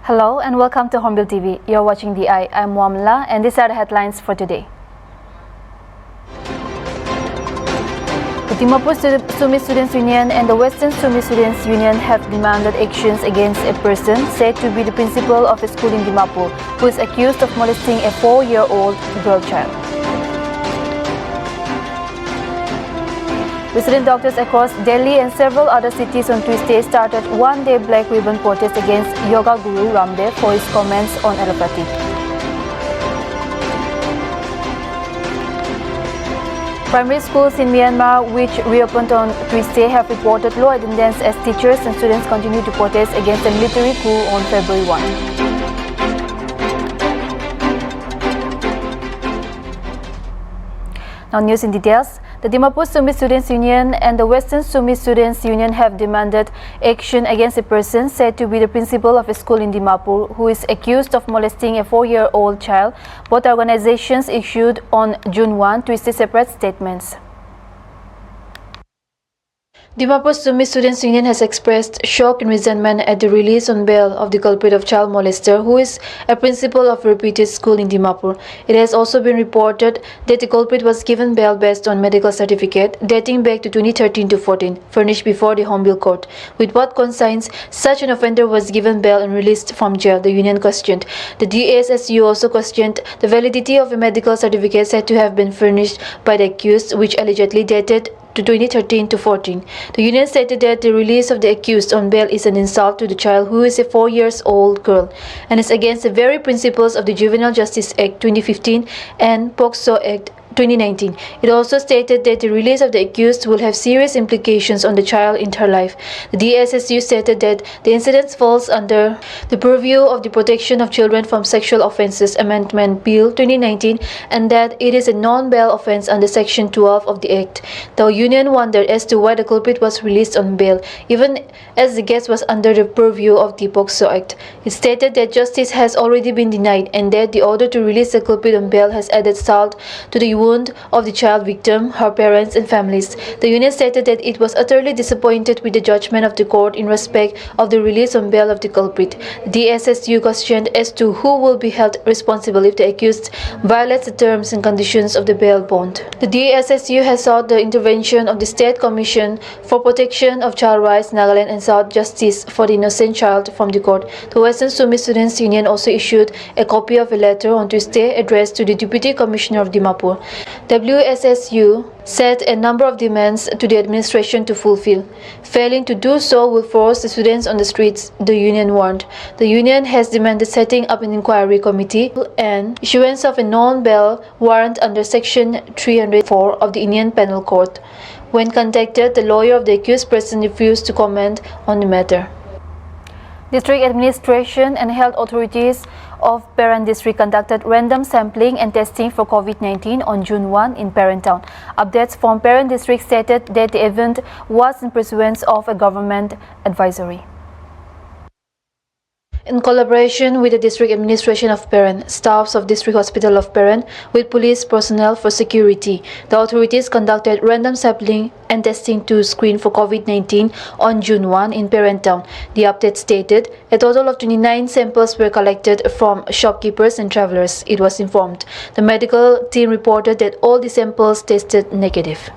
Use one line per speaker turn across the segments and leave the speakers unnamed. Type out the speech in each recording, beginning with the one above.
Hello and welcome to Hornbill TV. You're watching the Eye. I'm Muamla and these are the headlines for today. The Dimapur Sumi Students Union and the Western Sumi Students Union have demanded actions against a person said to be the principal of a school in Dimapur who is accused of molesting a 4-year-old girl child. Resident doctors across Delhi and several other cities on Tuesday started one-day black ribbon protest against Yoga Guru Ramdev for his comments on allopathy. Primary schools in Myanmar, which reopened on Tuesday, have reported low attendance as teachers and students continue to protest against the military coup on February 1. Now news in details. The Dimapur Sumi Students Union and the Western Sumi Students Union have demanded action against a person said to be the principal of a school in Dimapur who is accused of molesting a 4-year-old child. Both organizations issued on June 1 Tuesday separate statements. Dimapur Sumi Students Union has expressed shock and resentment at the release on bail of the culprit of child molester who is a principal of a reputed school in Dimapur. It has also been reported that the culprit was given bail based on medical certificate dating back to 2013-14, furnished before the Hornbill court. With what consigns such an offender was given bail and released from jail, the union questioned. The DSSU also questioned the validity of a medical certificate said to have been furnished by the accused, which allegedly dated to 2013-14. The union stated that the release of the accused on bail is an insult to the child who is a 4-year-old girl and is against the very principles of the Juvenile Justice Act 2015 and POCSO Act 2019. It also stated that the release of the accused will have serious implications on the child in her life. The DSSU stated that the incident falls under the purview of the Protection of Children from Sexual Offences Amendment Bill 2019 and that it is a non-bail offence under Section 12 of the Act. The union wondered as to why the culprit was released on bail, even as the case was under the purview of the POCSO Act. It stated that justice has already been denied and that the order to release the culprit on bail has added salt to the wound of the child victim, her parents and families. The union stated that it was utterly disappointed with the judgment of the court in respect of the release on bail of the culprit. The SSU questioned as to who will be held responsible if the accused violates the terms and conditions of the bail bond. The DSSU has sought the intervention of the State Commission for Protection of Child Rights, Nagaland, and sought justice for the innocent child from the court. The Western Sumi Students Union also issued a copy of a letter on Tuesday addressed to the Deputy Commissioner of Dimapur. WSSU set a number of demands to the administration to fulfill. Failing to do so will force the students on the streets, the union warned. The union has demanded setting up an inquiry committee and issuance of a non-bail warrant under Section 304 of the Indian Penal Code. When contacted, the lawyer of the accused person refused to comment on the matter. District Administration and health authorities of Peran District conducted random sampling and testing for COVID-19 on June 1 in Peran Town. Updates from Peran District stated that the event was in pursuance of a government advisory. In collaboration with the District Administration of Peran, staffs of District Hospital of Peran, with police personnel for security, the authorities conducted random sampling and testing to screen for COVID-19 on June 1 in Peran Town. The update stated a total of 29 samples were collected from shopkeepers and travelers. It was informed. The medical team reported that all the samples tested negative.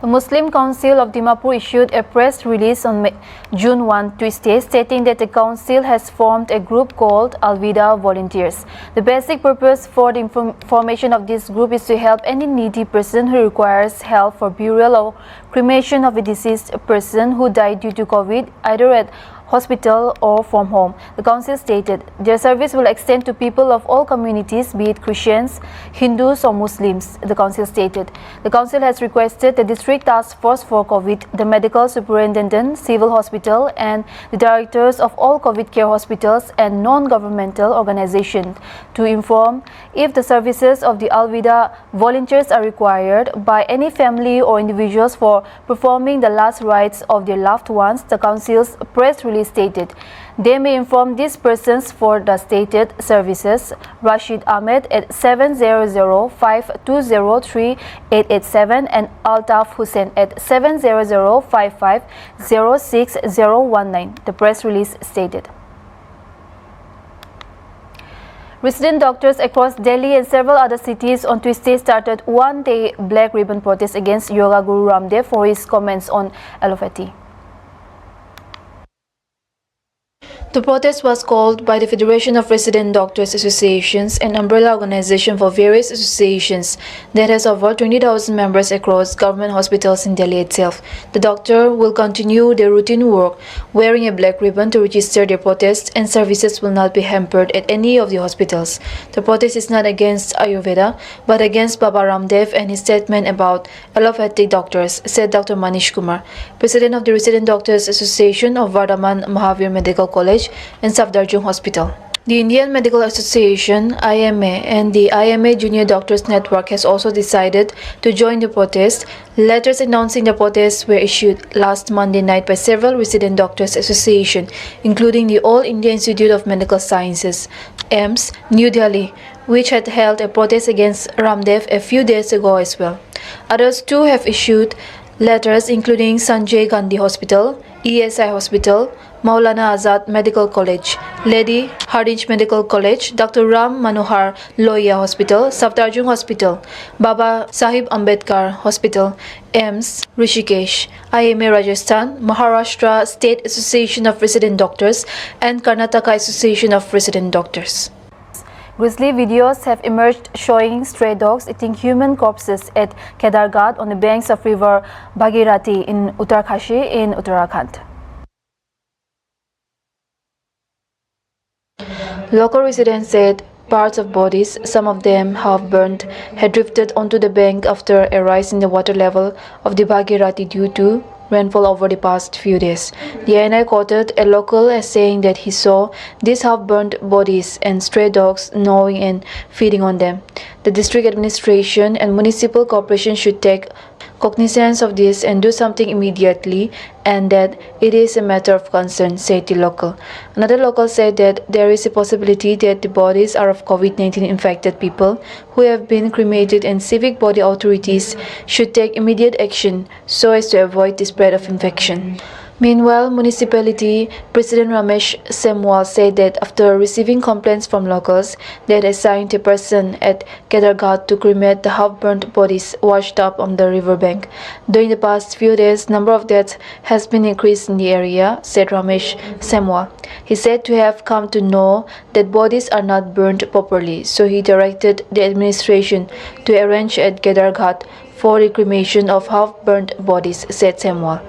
The Muslim Council of Dimapur issued a press release on June 1 Tuesday stating that the council has formed a group called Al-Vida Volunteers. The basic purpose for the formation of this group is to help any needy person who requires help for burial or cremation of a deceased person who died due to COVID, either at hospital or from home. The council stated their service will extend to people of all communities, be it Christians, Hindus or Muslims, the council stated. The council has requested the District Task Force for COVID, the medical superintendent, civil hospital and the directors of all COVID care hospitals and non-governmental organizations to inform if the services of the Al-Vida volunteers are required by any family or individuals for performing the last rites of their loved ones. The council's press release stated they may inform these persons for the stated services. Rashid Ahmed at 700-520-3887 and Altaf Hussain at 700-55-06019, the press release stated. Resident doctors across Delhi and several other cities on Tuesday started one-day black ribbon protest against Yoga Guru Ramdev for his comments on allopathy. The protest was called by the Federation of Resident Doctors Associations, an umbrella organization for various associations that has over 20,000 members across government hospitals in Delhi itself. The doctor will continue their routine work, wearing a black ribbon to register their protest, and services will not be hampered at any of the hospitals. The protest is not against Ayurveda, but against Baba Ramdev and his statement about allopathic doctors, said Dr. Manish Kumar, president of the Resident Doctors Association of Vardhaman Mahavir Medical College and Safdarjung Hospital. The Indian Medical Association (IMA) and the IMA Junior Doctors Network has also decided to join the protest. Letters announcing the protests were issued last Monday night by several Resident Doctors Associations, including the All India Institute of Medical Sciences (AIIMS), New Delhi, which had held a protest against Ramdev a few days ago as well. Others too have issued letters, including Sanjay Gandhi Hospital, ESI Hospital, Maulana Azad Medical College, Lady Hardinge Medical College, Dr. Ram Manohar Lohia Hospital, Safdarjung Hospital, Baba Sahib Ambedkar Hospital, AIIMS, Rishikesh, IMA Rajasthan, Maharashtra State Association of Resident Doctors, and Karnataka Association of Resident Doctors. Grisly videos have emerged showing stray dogs eating human corpses at Kedarghat on the banks of river Bhagirathi in Uttarkashi in Uttarakhand. Local residents said parts of bodies, some of them half burnt, had drifted onto the bank after a rise in the water level of the Bhagirathi due to rainfall over the past few days. The INI quoted a local as saying that he saw these half-burnt bodies and stray dogs gnawing and feeding on them. The district administration and municipal corporation should take cognizance of this and do something immediately, and that it is a matter of concern, said the local. Another local said that there is a possibility that the bodies are of COVID-19 infected people who have been cremated, and civic body authorities should take immediate action so as to avoid the spread of infection. Meanwhile, Municipality President Ramesh Semwal said that after receiving complaints from locals, they had assigned a person at Kedarghat to cremate the half-burnt bodies washed up on the riverbank. During the past few days, number of deaths has been increased in the area, said Ramesh Semwal. He said to have come to know that bodies are not burnt properly, so he directed the administration to arrange at Kedarghat for the cremation of half-burnt bodies, said Semwal.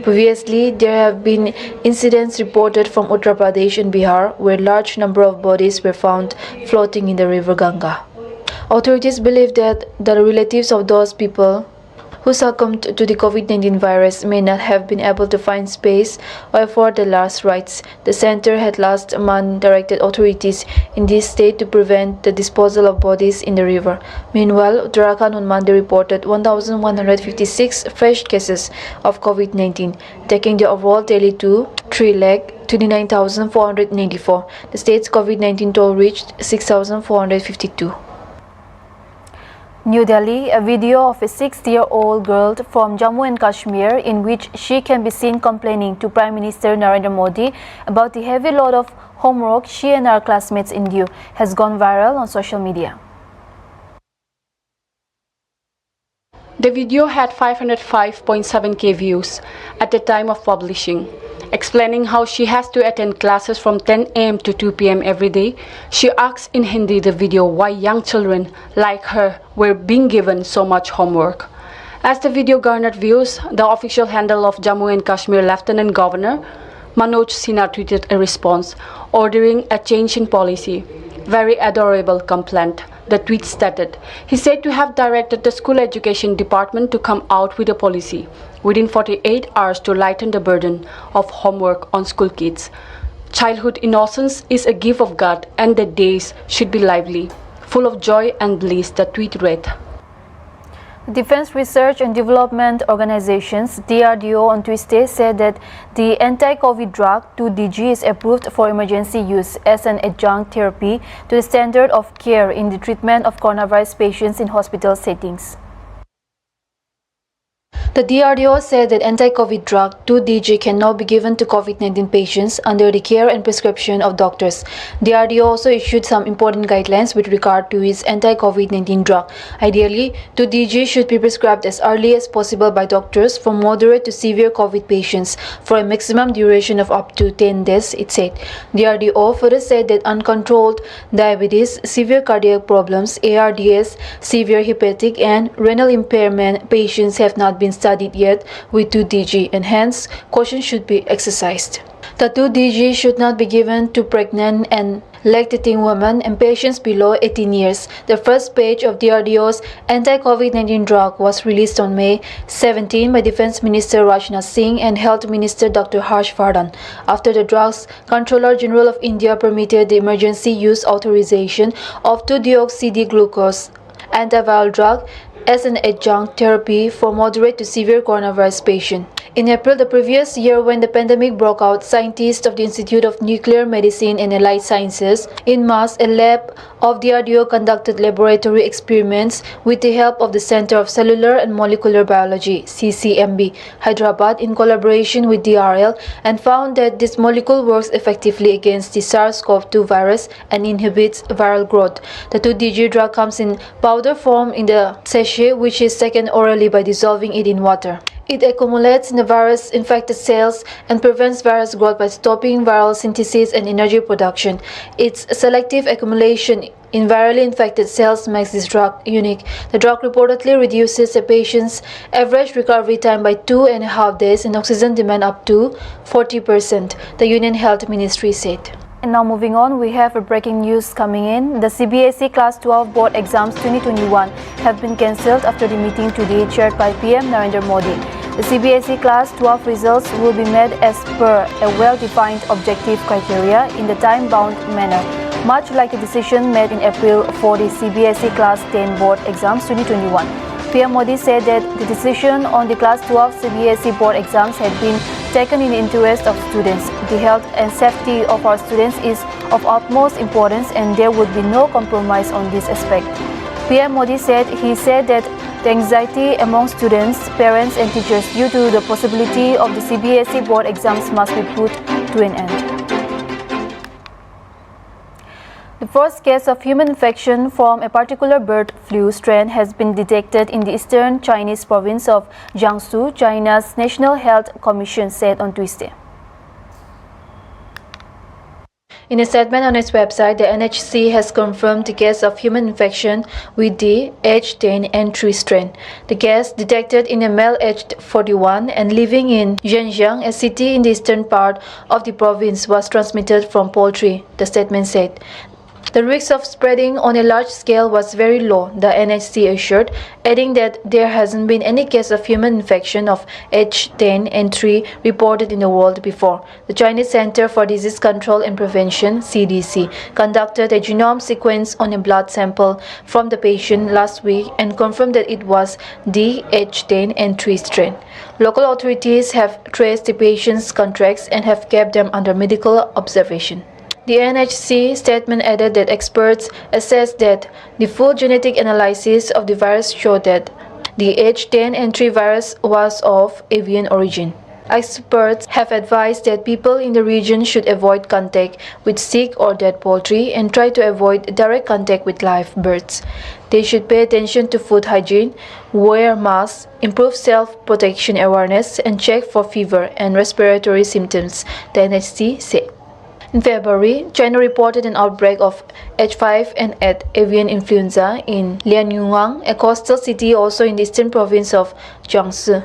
Previously, there have been incidents reported from Uttar Pradesh and Bihar where large number of bodies were found floating in the river Ganga. Authorities believe that the relatives of those people who succumbed to the COVID-19 virus may not have been able to find space or afford the last rites. The center had last month directed authorities in this state to prevent the disposal of bodies in the river. Meanwhile, Uttarakhand on Monday reported 1,156 fresh cases of COVID-19, taking the overall tally to 3,29,484. The state's COVID-19 toll reached 6,452. New Delhi, a video of a 6-year-old girl from Jammu and Kashmir in which she can be seen complaining to Prime Minister Narendra Modi about the heavy load of homework she and her classmates endure, has gone viral on social media.
The video had 505.7k views at the time of publishing. Explaining how she has to attend classes from 10 a.m. to 2 p.m. every day, she asks in Hindi the video why young children like her were being given so much homework. As the video garnered views, the official handle of Jammu and Kashmir Lieutenant Governor Manoj Sinha tweeted a response, ordering a change in policy. Very adorable complaint, the tweet stated. He said to have directed the school education department to come out with a policy within 48 hours to lighten the burden of homework on school kids. Childhood innocence is a gift of God, and the days should be lively, full of joy and bliss, the tweet read.
Defense Research and Development Organizations (DRDO) on Tuesday said that the anti-COVID drug 2DG is approved for emergency use as an adjunct therapy to the standard of care in the treatment of coronavirus patients in hospital settings. The DRDO said that anti-COVID drug 2-DG can now be given to COVID-19 patients under the care and prescription of doctors. DRDO also issued some important guidelines with regard to its anti-COVID-19 drug. Ideally, 2-DG should be prescribed as early as possible by doctors for moderate to severe COVID patients for a maximum duration of up to 10 days, it said. DRDO further said that uncontrolled diabetes, severe cardiac problems, ARDS, severe hepatic and renal impairment patients have not been studied yet with 2-DG, and hence caution should be exercised. The 2-DG should not be given to pregnant and lactating women and patients below 18 years. The first page of DRDO's anti-COVID-19 drug was released on May 17 by Defense Minister Rajnath Singh and Health Minister Dr. Harsh Vardhan, after the Drugs Controller General of India permitted the emergency use authorization of 2-deoxydi-glucose antiviral drug as an adjunct therapy for moderate to severe coronavirus patients. In April the previous year, when the pandemic broke out, scientists of the Institute of Nuclear Medicine and Allied Sciences, INMAS, a lab of DRDO, conducted laboratory experiments with the help of the Center of Cellular and Molecular Biology, CCMB, Hyderabad, in collaboration with DRL, and found that this molecule works effectively against the SARS-CoV-2 virus and inhibits viral growth. The 2-DG drug comes in powder form in the sachet, which is taken orally by dissolving it in water. It accumulates in the virus-infected cells and prevents virus growth by stopping viral synthesis and energy production. Its selective accumulation in virally infected cells makes this drug unique. The drug reportedly reduces a patient's average recovery time by 2.5 days and oxygen demand up to 40%, the Union Health Ministry said. And now moving on, we have a breaking news coming in. The CBSE Class 12 Board Exams 2021 have been cancelled after the meeting today chaired by PM Narendra Modi. The CBSE Class 12 results will be made as per a well-defined objective criteria in the time-bound manner, much like the decision made in April for the CBSE Class 10 Board Exams 2021. PM Modi said that the decision on the Class 12 CBSE Board Exams had been taken in the interest of students. The health and safety of our students is of utmost importance and there would be no compromise on this aspect. PM Modi said that the anxiety among students, parents and teachers due to the possibility of the CBSE board exams must be put to an end. The first case of human infection from a particular bird flu strain has been detected in the eastern Chinese province of Jiangsu, China's National Health Commission said on Tuesday. In a statement on its website, the NHC has confirmed the case of human infection with the H10N3 strain. The case, detected in a male aged 41 and living in Zhenjiang, a city in the eastern part of the province, was transmitted from poultry, the statement said. The risk of spreading on a large scale was very low, the NHC assured, adding that there hasn't been any case of human infection of H10N3 reported in the world before. The Chinese Center for Disease Control and Prevention, CDC, conducted a genome sequence on a blood sample from the patient last week and confirmed that it was the H10N3 strain. Local authorities have traced the patient's contacts and have kept them under medical observation. The NHC statement added that experts assessed that the full genetic analysis of the virus showed that the H10N3 virus was of avian origin. Experts have advised that people in the region should avoid contact with sick or dead poultry and try to avoid direct contact with live birds. They should pay attention to food hygiene, wear masks, improve self-protection awareness, and check for fever and respiratory symptoms, the NHC said. In February, China reported an outbreak of H5N8 avian influenza in Lianyungang, a coastal city also in the eastern province of Jiangsu.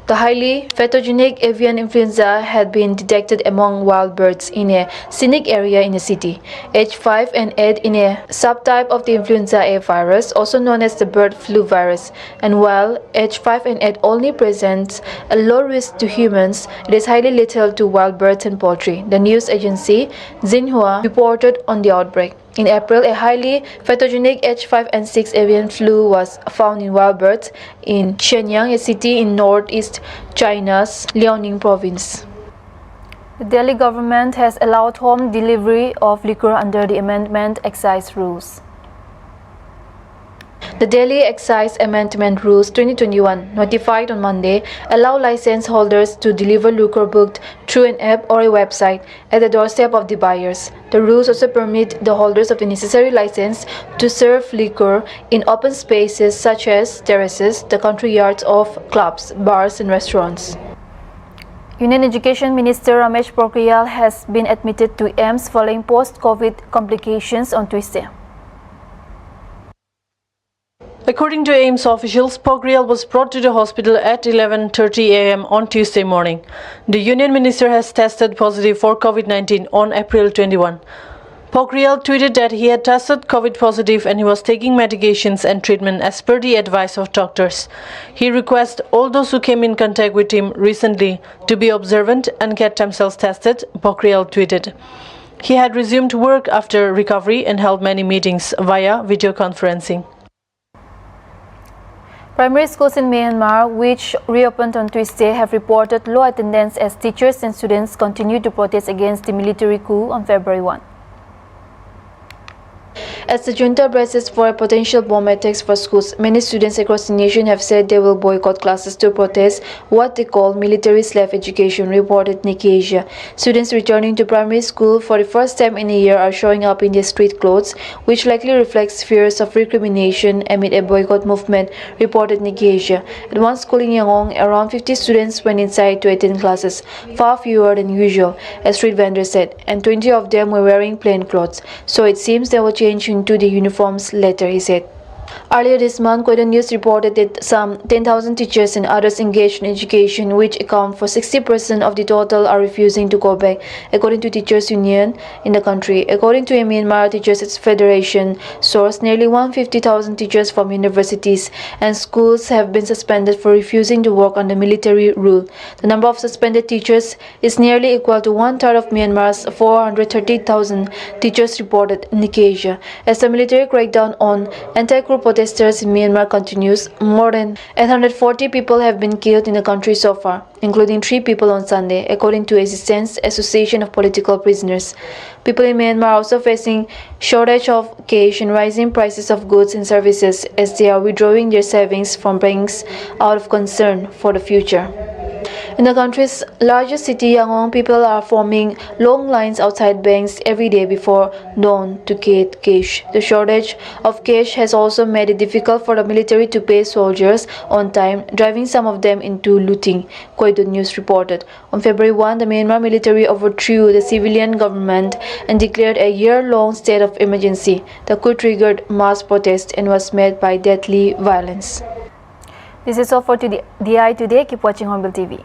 The highly pathogenic avian influenza had been detected among wild birds in a scenic area in the city. H5N8 is a subtype of the influenza A virus, also known as the bird flu virus, and while H5N8 only presents a low risk to humans, it is highly lethal to wild birds and poultry, the news agency Xinhua reported on the outbreak. In April, a highly pathogenic H5N6 avian flu was found in wild birds in Shenyang, a city in northeast China's Liaoning province. The Delhi government has allowed home delivery of liquor under the amendment excise rules. The Delhi Excise Amendment Rules 2021, notified on Monday, allow license holders to deliver liquor booked through an app or a website at the doorstep of the buyers. The rules also permit the holders of the necessary license to serve liquor in open spaces such as terraces, the country yards of clubs, bars and restaurants. Union Education Minister Ramesh Pokhriyal has been admitted to AIIMS following post-COVID complications on Tuesday.
According to AIIMS officials, Pokhriyal was brought to the hospital at 11:30 a.m. on Tuesday morning. The Union Minister has tested positive for COVID-19 on April 21. Pokhriyal tweeted that he had tested COVID positive and he was taking medications and treatment as per the advice of doctors. He requests all those who came in contact with him recently to be observant and get themselves tested, Pokhriyal tweeted. He had resumed work after recovery and held many meetings via video conferencing.
Primary schools in Myanmar, which reopened on Tuesday, have reported low attendance as teachers and students continue to protest against the military coup on February 1. As the junta braces for a potential bomb attacks for schools, many students across the nation have said they will boycott classes to protest what they call military slave education, reported Nikkei Asia. Students returning to primary school for the first time in a year are showing up in their street clothes, which likely reflects fears of recrimination amid a boycott movement, reported Nikkei Asia. At one school in Yangon, around 50 students went inside to attend classes, far fewer than usual, a street vendor said, and 20 of them were wearing plain clothes. So it seems they will change into the uniforms later, he said. Earlier this month, Korean News reported that some 10,000 teachers and others engaged in education, which account for 60% of the total, are refusing to go back, according to Teachers Union in the country. According to a Myanmar Teachers Federation source, nearly 150,000 teachers from universities and schools have been suspended for refusing to work under military rule. The number of suspended teachers is nearly equal to one-third of Myanmar's 430,000 teachers, reported Nikkei Asia. As the military crackdown on anti-coup protesters in Myanmar continues, more than 840 people have been killed in the country so far, including 3 people on Sunday, according to Assistance Association of Political Prisoners. People in Myanmar are also facing shortage of cash and rising prices of goods and services as they are withdrawing their savings from banks out of concern for the future. In the country's largest city, Yangon, people are forming long lines outside banks every day before dawn to get cash. The shortage of cash has also made it difficult for the military to pay soldiers on time, driving some of them into looting, Korean News reported. On February 1, the Myanmar military overthrew the civilian government and declared a year-long state of emergency. The coup triggered mass protests and was met by deadly violence. This is all for the Eye Today. Keep watching Hornbill TV.